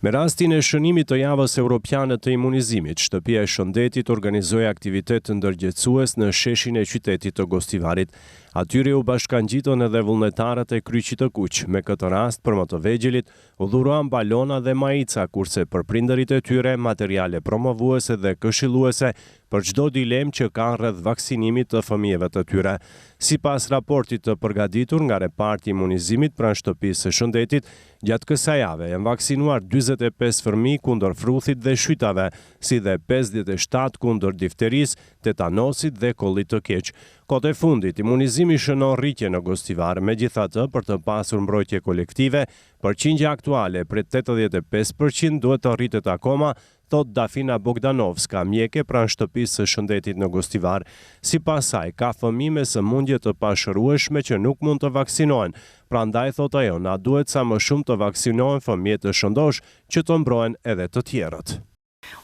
Me rastin e shënimit të javës europiane të imunizimit, Shtëpia e Shëndetit organizoi aktivitet ndërgjegjësues në sheshin e qytetit të Gostivarit. Atyre u bashkangjitën edhe vullnetarët e Kryqit të Kuq. Me këtë rast, për më të vegjelit, u dhuruan balona dhe majica, kurse për prindërit e tyre materiale promovuese dhe këshilluese për çdo dilemë që ka rreth vaksinimit të fëmijëve të tyre. Sipas raportit të përgatitur nga reparti i imunizimit pranë Shtëpisë së Shëndetit, gjatë kësaj jave janë vaksinuar 45 fëmijë kundër fruthit dhe shytave, si dhe 57 kundër difterisë, tetanosit dhe kollit të keq. Kohët e fundit, imunizimi shënon rritje në Gostivar, megjithatë, për të pasur mbrojtje kolektive, përqindja aktuale prej 85% duhet të rritet akoma, thot Dafina Bogdanovska, mjeke pranë Shtëpisë së Shëndetit në Gostivar. Sipas saj, ka fëmijë me sëmundje të pashërueshme që nuk mund të vaksinohen. Prandaj, thot ajo, na duhet sa më shumë të vaksinohen fëmijët të shëndosh që të mbrohen edhe të tjerët.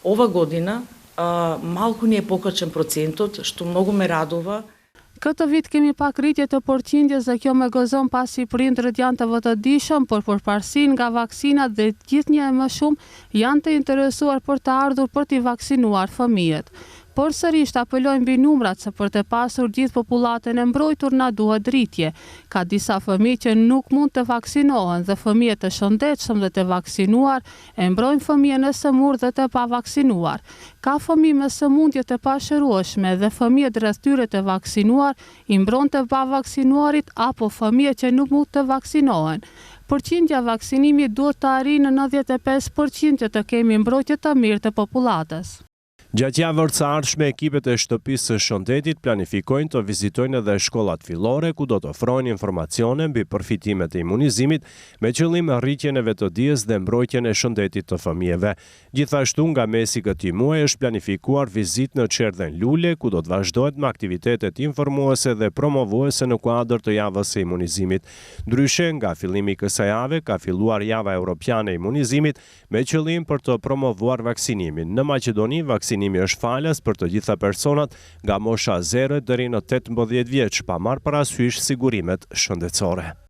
Ова година малку ни е покачен процентот, што многу ме радува. Këtë vit kemi pak rritje të përqindjes dhe kjo me gëzon pasi prindërit janë të vëtëdijshëm për përparësinë nga vaksinat dhe gjithnjë e më shumë janë të interesuar për të ardhur për t'i vaksinuar fëmijët. Por sërish apelojnë mbi numrat se për të pasur gjithë popullatën e mbrojtur na duhet rritje. Ka disa fëmijë që nuk mund të vaksinohen dhe fëmijët të shëndetshëm dhe të vaksinuar e mbrojnë fëmijën e sëmurë dhe të pavaksinuar. Ka fëmijë me sëmundje të pashërueshme dhe fëmijët rreth tyre të vaksinuar i mbron të pavaksinuarit apo fëmijët që nuk mund të vaksinohen. Përqindja vaksinimit duhet të arrijë në 95% që të kemi mbrojtje të mirë të popullatës. Gjatë javës së ardhshme, ekipet e Shtëpisë së Shëndetit planifikojnë të vizitojnë edhe shkollat fillore ku do të ofrojnë informacione mbi përfitimet e imunizimit me qëllim rritjen e vetëdijes dhe mbrojtjen e shëndetit të fëmijëve. Gjithashtu, nga mesi këtij muaji është planifikuar vizitë në Çerdhen Lule ku do të vazhdohet me aktivitetet informuese dhe promovuese në kuadër të javës së imunizimit. Ndryshe, nga fillimi i kësaj jave ka filluar java europiane e imunizimit me qëllim për të promovuar vaksinimin. Në Maqedoni, vaksinimi është falas për të gjitha personat nga mosha 0 deri në 18 vjeç, pa marrë parasysh sigurimet shëndetësore.